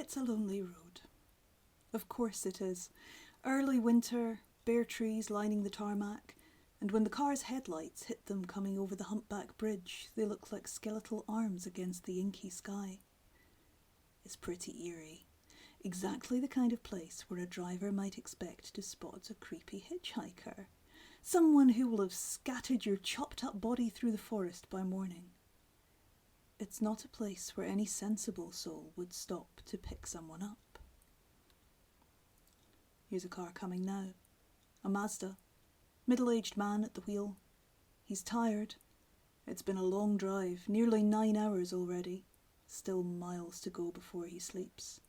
It's a lonely road. Of course it is. Early winter, bare trees lining the tarmac, and when the car's headlights hit them coming over the humpback bridge, they look like skeletal arms against the inky sky. It's pretty eerie. Exactly the kind of place where a driver might expect to spot a creepy hitchhiker. Someone who will have scattered your chopped-up body through the forest by morning. It's not a place where any sensible soul would stop to pick someone up. Here's a car coming now. A Mazda. Middle-aged man at the wheel. He's tired. It's been a long drive, nearly 9 hours already. Still miles to go before he sleeps.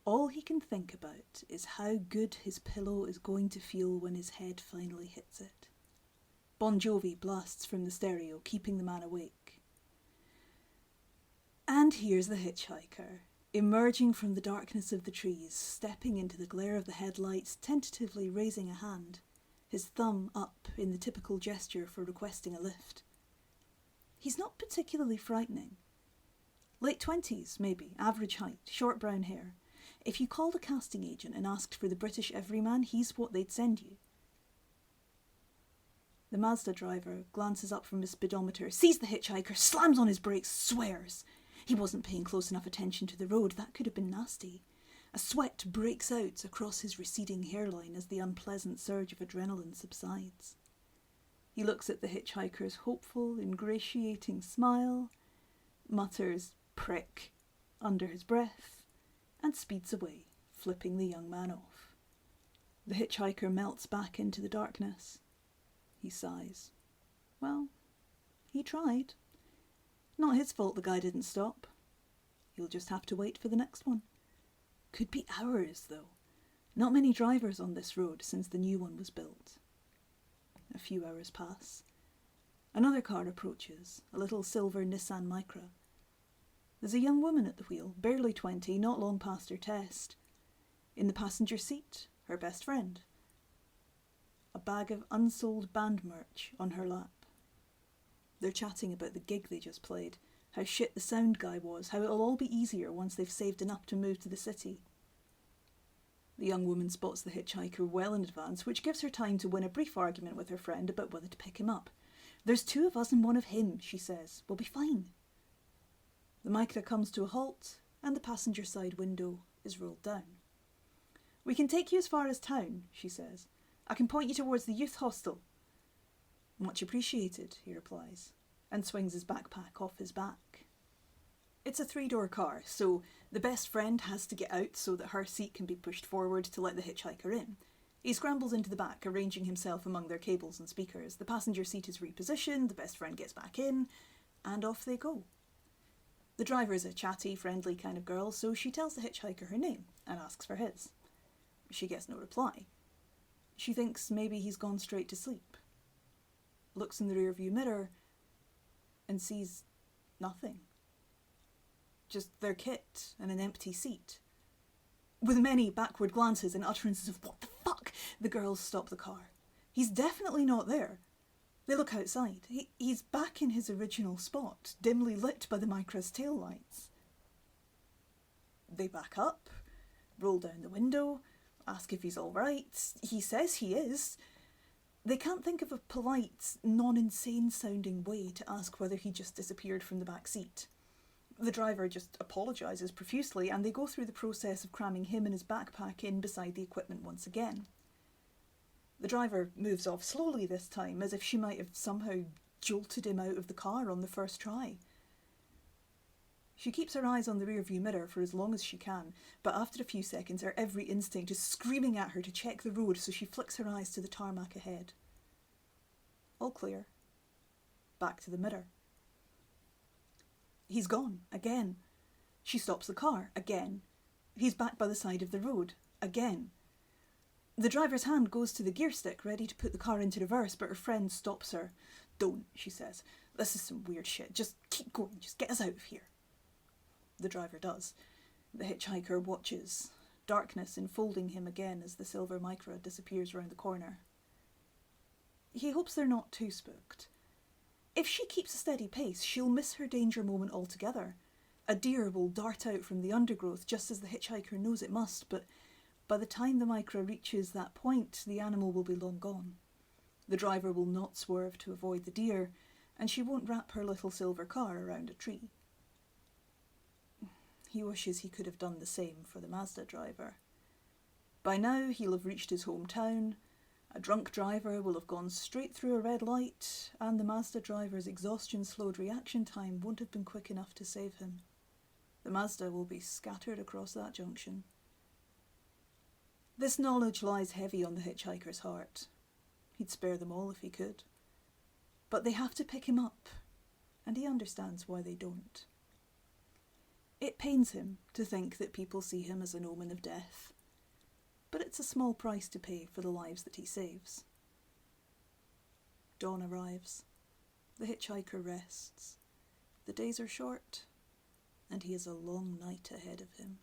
All he can think about is how good his pillow is going to feel when his head finally hits it. Bon Jovi blasts from the stereo, keeping the man awake. And here's the hitchhiker, emerging from the darkness of the trees, stepping into the glare of the headlights, tentatively raising a hand, his thumb up in the typical gesture for requesting a lift. He's not particularly frightening. Late 20s, maybe, average height, short brown hair. If you called a casting agent and asked for the British everyman, he's what they'd send you. The Mazda driver glances up from his speedometer, sees the hitchhiker, slams on his brakes, swears. He wasn't paying close enough attention to the road. That could have been nasty. A sweat breaks out across his receding hairline as the unpleasant surge of adrenaline subsides. He looks at the hitchhiker's hopeful, ingratiating smile, mutters "prick" under his breath, and speeds away, flipping the young man off. The hitchhiker melts back into the darkness. He sighs. Well, he tried. Not his fault the guy didn't stop. He'll just have to wait for the next one. Could be hours, though. Not many drivers on this road since the new one was built. A few hours pass. Another car approaches, a little silver Nissan Micra. There's a young woman at the wheel, barely 20, not long past her test. In the passenger seat, her best friend. A bag of unsold band merch on her lap. They're chatting about the gig they just played, how shit the sound guy was, how it'll all be easier once they've saved enough to move to the city. The young woman spots the hitchhiker well in advance, which gives her time to win a brief argument with her friend about whether to pick him up. There's 2 of us and 1 of him, she says. We'll be fine. The Micra comes to a halt, and the passenger side window is rolled down. We can take you as far as town, she says. I can point you towards the youth hostel. Much appreciated, he replies, and swings his backpack off his back. It's a 3-door car, so the best friend has to get out so that her seat can be pushed forward to let the hitchhiker in. He scrambles into the back, arranging himself among their cables and speakers. The passenger seat is repositioned, the best friend gets back in, and off they go. The driver is a chatty, friendly kind of girl, so she tells the hitchhiker her name and asks for his. She gets no reply. She thinks maybe he's gone straight to sleep. Looks in the rearview mirror and sees nothing. Just their kit and an empty seat. With many backward glances and utterances of "what the fuck," the girls stop the car. He's definitely not there. They look outside. He's back in his original spot, dimly lit by the Micra's taillights. They back up, roll down the window, ask if he's all right. He says he is. They can't think of a polite, non-insane sounding way to ask whether he just disappeared from the back seat. The driver just apologises profusely, and they go through the process of cramming him and his backpack in beside the equipment once again. The driver moves off slowly this time, as if she might have somehow jolted him out of the car on the first try. She keeps her eyes on the rearview mirror for as long as she can, but after a few seconds her every instinct is screaming at her to check the road, so she flicks her eyes to the tarmac ahead. All clear. Back to the mirror. He's gone, again. She stops the car, again. He's back by the side of the road, again. The driver's hand goes to the gear stick, ready to put the car into reverse, but her friend stops her. "Don't," she says. "This is some weird shit. Just keep going. Just get us out of here." The driver does. The hitchhiker watches, darkness enfolding him again as the silver Micra disappears round the corner. He hopes they're not too spooked. If she keeps a steady pace, she'll miss her danger moment altogether. A deer will dart out from the undergrowth just as the hitchhiker knows it must, but by the time the Micra reaches that point, the animal will be long gone. The driver will not swerve to avoid the deer, and she won't wrap her little silver car around a tree. He wishes he could have done the same for the Mazda driver. By now he'll have reached his hometown, a drunk driver will have gone straight through a red light, and the Mazda driver's exhaustion-slowed reaction time won't have been quick enough to save him. The Mazda will be scattered across that junction. This knowledge lies heavy on the hitchhiker's heart. He'd spare them all if he could. But they have to pick him up, and he understands why they don't. It pains him to think that people see him as an omen of death, but it's a small price to pay for the lives that he saves. Dawn arrives. The hitchhiker rests. The days are short, and he has a long night ahead of him.